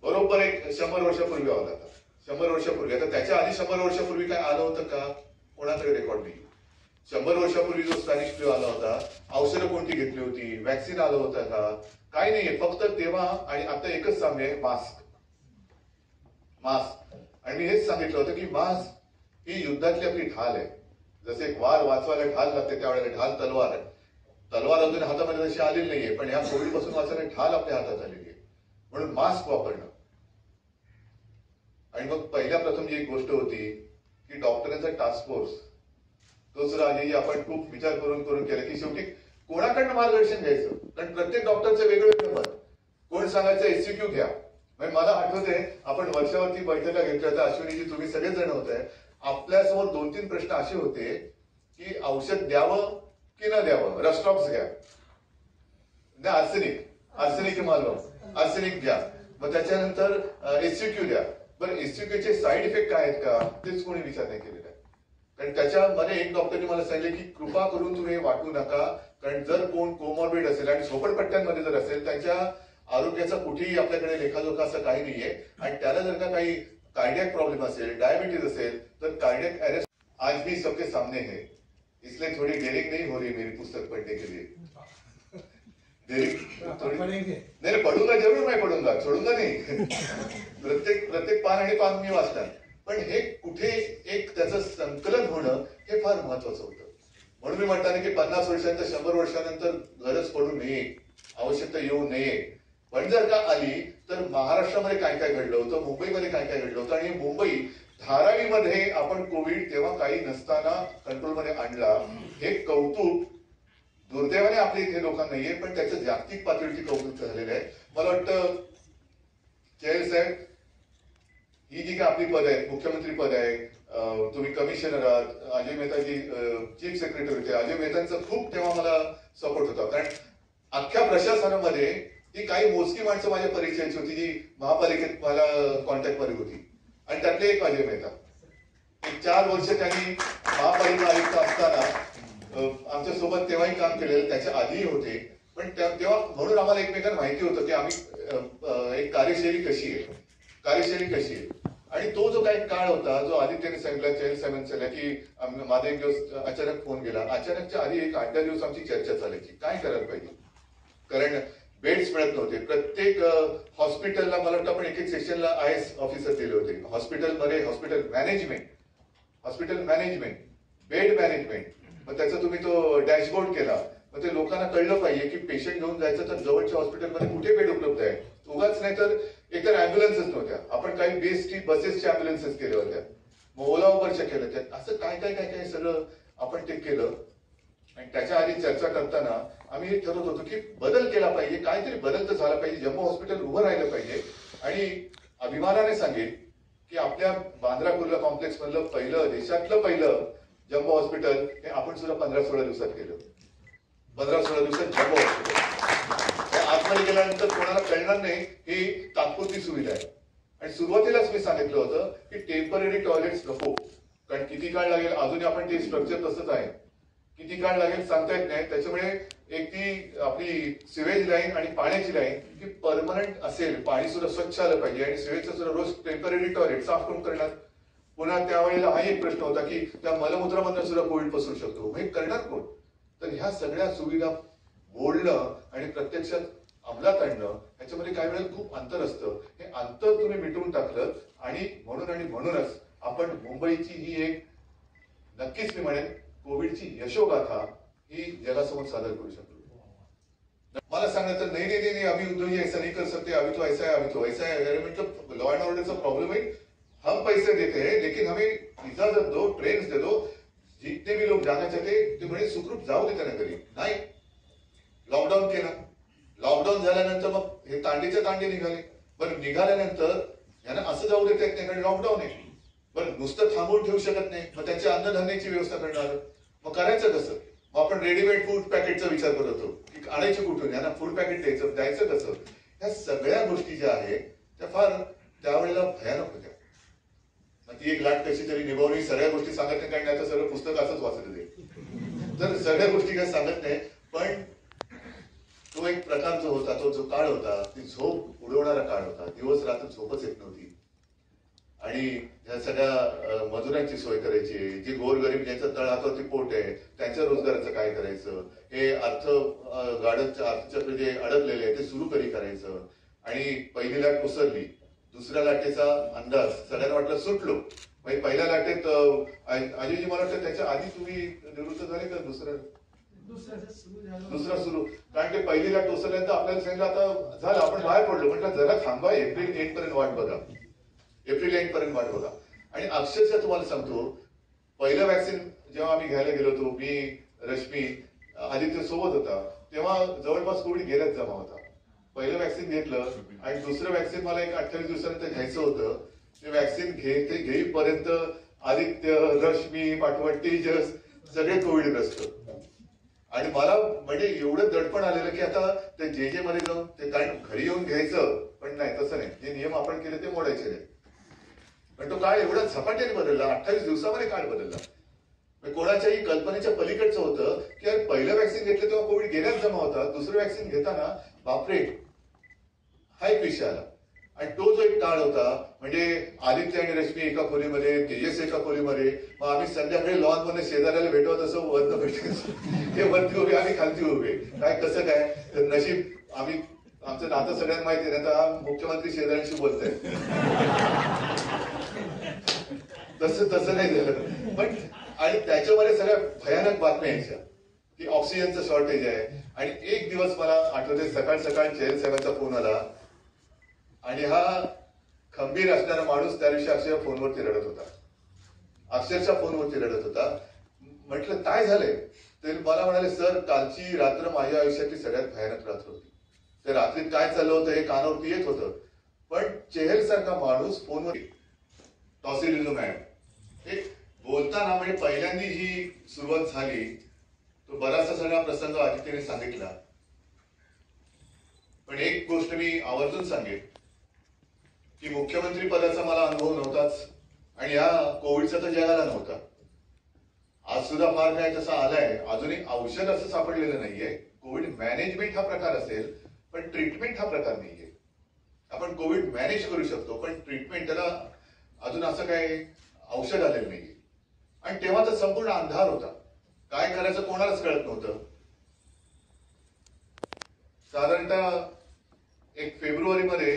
बरोबर एक 100 वर्षापूर्वी आला होता. 100 वर्षापूर्वी. आता त्याच्या आधी 100 वर्षापूर्वी काय आलं होतं का? कोणाकडे रेकॉर्ड नाही. 100 वर्षापूर्वी जो स्पॅनिश फ्लू आला होता, औषधं कोणती घेतली होती, वॅक्सिन आलं होतं का? काही नाहीये. फक्त तेव्हा आणि आता एकच साम्य आहे, मास्क. आणि मी हेच सांगितलं होतं की मास्क ही युद्धातली आपली ढाल आहे. जसे एक वार वाचवायला ढाल लागते, त्यावेळेला ढाल तलवार आहे. तलवार अजून हातामध्ये जशी आलेली नाहीये, पण ह्या कोविड पासून वाचवायला ढाल आपल्या हातात आलेली आहे. म्हणून मास्क वापरणं. आणि मग पहिल्या प्रथम जी एक गोष्ट होती की डॉक्टरांचा टास्क फोर्स, तो सुद्धा आधी आपण खूप विचार करून केला की शेवटी कोणाकडनं मार्गदर्शन घ्यायचं. कारण प्रत्येक डॉक्टरचं वेगवेगळं मत. कोण सांगायचं एससीक्यू घ्या. म्हणजे मला आठवते आपण वर्षावरती बैठका घेतल्या होत्या, अश्विनीजी तुम्ही सगळेच जण होते. आपल्यासमोर 2-3 प्रश्न असे होते की औषध द्यावं की न द्यावं. रस्टॉक्स घ्या, आर्सेनिक मालवम, आर्सेनिक घ्या. मग त्याच्यानंतर एससीक्यू द्या. बरं एससीक्यूचे साईड इफेक्ट काय आहेत का तेच कोणी विचार नाही केलेला. कारण त्याच्यामध्ये एक डॉक्टरने मला सांगितले की कृपा करून तुम्ही वाटू नका, कारण जर कोण कोमॉर्बिड असेल आणि झोपडपट्ट्यांमध्ये जर असेल, त्यांच्या आरोग्याचा कुठेही आपल्याकडे लेखाजोखा असं काही नाहीये. आणि त्याला जर का काही कार्डियक प्रॉब्लेम असेल, डायबिटीज असेल, तर कार्डियक अरेस्ट आज भी सबके सामने है. इसलिए थोड़ी देरी नहीं हो रही मेरी पुस्तक पढ़ने के लिए. नहीं पढ़ूंगा जरूर, मैं पढ़ूंगा, छोडूंगा नाही. प्रत्येक पान आणि पान मी वाचणार. पण हे कुठे एक त्याचं संकलन होणं हे फार महत्वाचं होतं. म्हणून मी म्हणताना की 50 वर्षांनंतर 100 वर्षानंतर गरज पडू नये, आवश्यकता येऊ नये. पण जर का आली तर महाराष्ट्रामध्ये काय काय घडलं होतं, मुंबईमध्ये काय काय घडलं होतं. आणि मुंबई धारावीमध्ये आपण कोविड तेव्हा काही नसताना कंट्रोलमध्ये आणला. हे कौतुक दुर्दैवाने आपल्या इथे लोकांना नाहीये, पण त्याचं जागतिक पातळीवरती कौतुक झालेलं आहे. मला वाटतं जयल साहेब ही जी काय आपली पद आहे, मुख्यमंत्री पद आहे, तुम्ही कमिशनर आहात, अजय मेहताजी चीफ सेक्रेटरी होते. अजय मेहतांचा खूप तेव्हा मला सपोर्ट होता. कारण अख्ख्या प्रशासनामध्ये ती काही मोजकी माणसं माझ्या परिचयाची होती जी महापालिकेत मला कॉन्टॅक्ट मध्ये होती. आणि त्यातले एक अजय मेहता. 4 वर्ष त्यांनी महापालिका आयुक्त असताना आमच्या सोबत तेव्हाही काम केलेलं, त्याच्या आधीही होते. पण तेव्हा म्हणून आम्हाला एकमेकांना माहिती होतं की आम्ही एक कार्यशैली कशी आहे. आणि तो जो काही काळ होता, जो आदित्यने सांगितला, चेल साहेबांनी सांगितलं की माझा एक दिवस अचानक फोन गेला. अचानकच्या आधी एक 8-10 दिवस आमची चर्चा चालायची काय करायला पाहिजे. कारण बेड्स मिळत नव्हते. प्रत्येक हॉस्पिटलला मला वाटतं आपण एक सेक्शनला IS ऑफिसर दिले होते. हॉस्पिटलमध्ये हॉस्पिटल मॅनेजमेंट, बेड मॅनेजमेंट, मग त्याचा तुम्ही तो डॅशबोर्ड केला, मग ते लोकांना कळलं पाहिजे की पेशंट घेऊन जायचं तर जवळच्या हॉस्पिटलमध्ये कुठे बेड उपलब्ध आहे. उगाच नाही तर एकतर अँब्युलन्सच नव्हत्या, आपण काही बेस्टची बसेसच्या अँब्युलन्सेस केल्या होत्या, मग ओला उबरच्या केल्या होत्या, असं काय काय काय काय सगळं आपण ते केलं. आणि त्याच्या आधी चर्चा करताना आम्ही हे ठरवत होतो की बदल केला पाहिजे, काहीतरी बदल तर झाला पाहिजे, जम्बो हॉस्पिटल उभं राहिलं पाहिजे. आणि अभिमानाने सांगेन की आपल्या बांद्रा कुर्ला कॉम्प्लेक्स मधलं पहिलं, देशातलं पहिलं जम्बो हॉस्पिटल हे आपण सुद्धा 15-16 दिवसात केलं. 15-16 दिवसात जम्बो हॉस्पिटल आतमध्ये गेल्यानंतर कोणाला कळणार नाही ही तात्पुरती सुविधा आहे. आणि सुरुवातीलाच मी सांगितलं होतं की टेम्पररी टॉयलेट्स नको, कारण किती काळ लागेल, अजूनही आपण ते स्ट्रक्चर तसंच आहे, किती काळ लागेल सांगता येत नाही. त्याच्यामुळे एक ती आपली सिवेज लाईन आणि पाण्याची लाईन ही परमनंट असेल, पाणी सुद्धा स्वच्छ आलं पाहिजे आणि सिवेजचं सुद्धा रोज टेम्पररी टॉयलेट साफ करून करणार. पुन्हा त्यावेळेला हा एक प्रश्न होता की त्या मलमूत्रामधून सुद्धा कोविड पसरू शकतो, हे करणार कोण. तर ह्या सगळ्या सुविधा बोलणं आणि प्रत्यक्षात अंमलात आणणं ह्याच्यामध्ये काही वेळेला खूप अंतर असतं. हे अंतर तुम्ही मिटवून टाकलं आणि म्हणूनच आपण मुंबईची ही एक, नक्कीच मी म्हणेन, कोविडची यशोगाथा ही जगासमोर सादर करू शकतो. मला सांगण्याचं नाही अभी उद्धव जी ऐसा नहीं कर सकते, अभी तो ऐसा है, अभी तो ऐसा है. मतलब लॉ एंड ऑर्डरचा प्रॉब्लेम है, हम पैसे देते हैं लेकिन हमें इजाजत दो, ट्रेन दे दो, जितने भी लोग जाना चाहते ते म्हणे सुखरूप जाऊ दे त्यांना घरी. नाही, लॉकडाऊन केला, लॉकडाऊन झाल्यानंतर मग हे तांडीचे तांडे निघाले. बरं, निघाल्यानंतर यांना असं जाऊ देता येत नाही कारण लॉकडाऊन आहे. बरं, नुसतं थांबवून ठेवू शकत नाही, मग त्यांच्या अन्नधान्याची व्यवस्था करणार, मग करायचं कसं. मग आपण रेडीमेड फूड पॅकेटचा विचार करत होतो की आणायचे कुठून, यांना फूड पॅकेट द्यायचं कसं. ह्या सगळ्या गोष्टी ज्या आहेत त्या फार त्यावेळेला भयानक होत्या. ती एक लाट कशी तरी निभावली. सगळ्या गोष्टी सांगत नाही कारण आता सगळं पुस्तक असंच वाचलं ते, तर सगळ्या गोष्टी काय सांगत नाही. पण तो एक प्रकार जो होता, तो जो काळ होता, ती झोप उडवणारा काळ होता. दिवस रात्र झोपच येत नव्हती. आणि ह्या सगळ्या मजुरांची सोय करायची, जी गोरगरीब ज्यांचं तळहातावरती पोट आहे त्यांच्या रोजगाराचं काय करायचं, हे अर्थचक्र जे अडकलेले आहे ते सुरू कधी करायचं. आणि पहिली लाट उसरली, दुसऱ्या लाटेचा अंदाज सगळ्यांना वाटलं सुटलो. म्हणजे पहिल्या लाटेत अजयजी मला वाटतं त्याच्या आधी तुम्ही निवृत्त झाले का दुसरा सुरू, कारण की पहिली लाट उसरल्यानंतर आपल्याला सांगितलं आता झालं आपण बाहेर पडलो. म्हटलं जरा थांबा, एप्रिल एंड पर्यंत वाट बघा, एप्रिल एंड पर्यंत वाट बघा. आणि अक्षरशः तुम्हाला सांगतो, पहिलं वॅक्सिन जेव्हा आम्ही घ्यायला गेलो होतो, मी, रश्मी, आदित्य सोबत होता, तेव्हा जवळपास कोविड गेल्याच जमा होता. पहिलं वॅक्सिन घेतलं आणि दुसरं वॅक्सिन मला एक 28 दिवसानंतर घ्यायचं होतं. ते वॅक्सिन घेईपर्यंत आदित्य, रश्मी, पाठवट, तेजस सगळे कोविडग्रस्त. आणि मला म्हणजे एवढं दडपण आलेलं की आता ते जे मध्ये जाऊन ते, कारण घरी येऊन घ्यायचं, पण नाही, तसं नाही, जे नियम आपण केले ते मोडायचे नाही. पण तो काळ एवढा झपाट्याने बदलला, 28 दिवसामध्ये काळ बदलला. कोणाच्याही कल्पनेच्या पलीकडचं होतं की यार पहिलं वॅक्सिन घेतलं तेव्हा कोविड गेल्याच जमा होता, दुसरं वॅक्सिन घेताना बापरे, हा एक विषय आला. आणि तो जो एक काळ होता, म्हणजे आदित्य आणि रश्मी एका खोलीमध्ये, तेजस एका खोलीमध्ये, मग आम्ही संध्याकाळी लॉन मध्ये शेजाऱ्याला भेटवत असं वरनं भेटायचं, ते वरती उभे आम्ही खालती उभे, काय कसं काय. तर नशीब आम्ही, आमचं नातं सगळ्यांना माहिती आहे, आता मुख्यमंत्री शेजाऱ्यांशी बोलतोय, तसं नाही झालं. पण आणि त्याच्यामध्ये सगळ्या भयानक बातम्या यायच्या की ऑक्सिजनचं शॉर्टेज आहे. आणि एक दिवस मला आठवते, सकाळ चेहल साहेबांचा फोन आला आणि हा खंबीर असणारा माणूस त्या दिवशी अक्षरशः फोनवरती रडत होता, अक्षरशः फोनवरती रडत होता. म्हटलं काय झालंय, तर मला म्हणाले सर कालची रात्र माझ्या आयुष्यातली सगळ्यात भयानक रात्र होती. त्या रात्रीत काय चाललं होतं हे कानावरती येत होतं, पण चेहल सारखा माणूस फोनवर, टॉसिलिझुमॅब हे बोलताना, म्हणजे पहिल्यांदा ही सुरुवात झाली, तो बराचसा सगळा प्रसंग आदित्यने सांगितला. पण एक गोष्ट मी आवर्जून सांगेन की मुख्यमंत्री पदाचा मला अनुभव नव्हताच आणि या कोविडचा तर जगाला नव्हता. आज सुद्धा फार काय तसा आलाय, अजूनही औषध असं सापडलेलं नाहीये. कोविड मॅनेजमेंट हा प्रकार असेल पण ट्रीटमेंट हा प्रकार नाहीये. आपण कोविड मॅनेज करू शकतो पण ट्रीटमेंट, त्याला अजून असं काय औषध आलेलं नाहीये. आणि तेव्हा तर संपूर्ण अंधार होता, काय करायचं कोणालाच कळत नव्हतं. साधारणतः 1 फेब्रुवारी मध्ये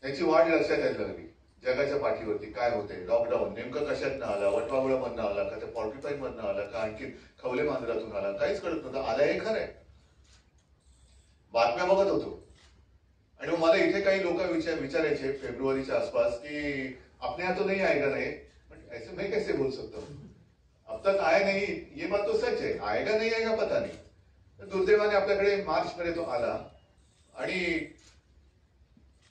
ह्याची वाढ लक्षात यायला लागली. जगाच्या पाठीवरती काय होते, लॉकडाऊन नेमकं कशातनं आला, वटवागुळामधनं आला का, त्या पॉर्टिफाईन मधनं आला का, आणखी खवले मांजरातून आला, काहीच कळत नव्हतं. आला हे खरंय. बातम्या बघत होतो आणि मग मला इथे काही लोक विचारायचे फेब्रुवारीच्या आसपास की आपने यहाँ तो नहीं आएगा नहीं, ऐसे मैं कैसे बोल सकता हूँ, अब तक आया नहीं, ये बात तो सच है, आएगा नहीं आएगा पता नहीं. तर दुर्दैवाने आपल्याकडे मार्च मध्ये तो आला आणि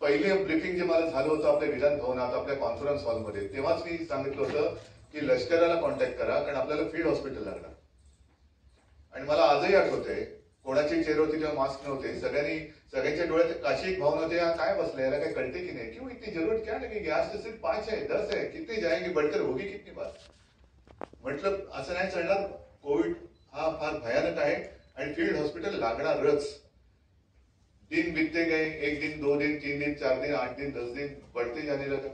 पहिले ब्रीफिंग जे मला झालं होतं आपल्या विधान भवनात आपल्या कॉन्फरन्स हॉलमध्ये, तेव्हाच मी सांगितलं होतं की लष्कराला कॉन्टॅक्ट करा कारण आपल्याला फील्ड हॉस्पिटल लागणार. आणि मला आजही आठवतंय कोणाच्या चेहऱ्यावरती जेव्हा मास्क नव्हते, सगळ्यांच्या डोळ्यात काशी एक भावना होते, काय बसले, याला काय कळते की नाही, क्यों इतनी जरूरत क्या लगेगी, आज तो सिर्फ 5 है 10 है, कितने जाएंगे, बढ़कर होगी कितनी बार. म्हटलं असं नाही चालणार, कोविड हा फार भयानक आहे आणि फील्ड हॉस्पिटल लागणारच. दिन बीतते गए, 1 दिन 2 दिन 3 दिन 4 दिन 8 दिन 10 दिन बढ़ते जाने लगा.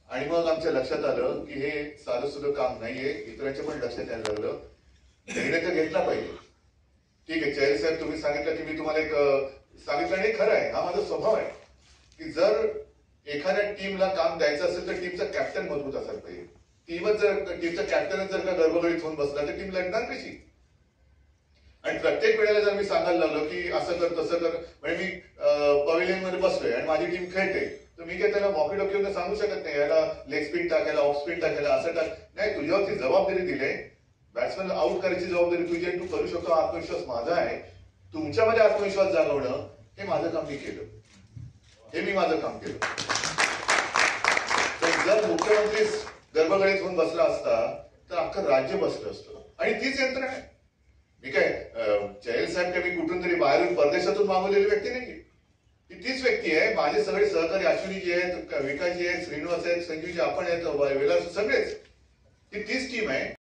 आणि मग आमच्या लक्षात आलं की हे साधं सुद्धा काम नाहीये, इतरांच्या पण लक्षात यायला लागलं, निर्णय तर घेतला पाहिजे. ठीक आहे चेहरे साहेब, तुम्ही सांगितलं की मी तुम्हाला एक सांगितलं आणि खरं आहे, हा माझा स्वभाव आहे की जर एखाद्या टीमला काम द्यायचं असेल तर टीमचा कॅप्टन मजबूत असायला पाहिजे. टीमचा कॅप्टनच जर का गर्भगडीत होऊन बसला तर टीम लढणार कशी. आणि प्रत्येक वेळेला जर मी सांगायला लागलो की असं कर तसं कर, म्हणजे मी पवेलियन मध्ये बसलोय आणि माझी टीम खेळते, तर मी काय त्याला वॉकी टॉकी सांगू शकत नाही याला लेग स्पिन टाकायला, ऑफ स्पिन टाकायला, असं टाक नाही. तुझ्यावरती जबाबदारी दिली, बॅट्समॅनला आउट करायची जबाबदारी तुझी आहे, तू करू शकतो, आत्मविश्वास माझा आहे. तुमच्यामध्ये आत्मविश्वास जागवणं हे माझं काम मी केलं, हे मी माझं काम केलं. तर जर मुख्यमंत्री गर्भगडीत होऊन बसला असता तर अख्खं राज्य बसलं असतं. आणि तीच यंत्रणा आहे. मी काय चहल साहेब काय मी कुठून तरी बाहेरून परदेशातून मागवलेली व्यक्ती नाही, ही तीच व्यक्ती आहे. माझे सगळे सहकारी अश्विनीजी आहेत, विकासजी आहेत, श्रीनिवास आहेत, संजीवजी आपण आहेत, वेला सगळेच, ही तीच टीम आहे.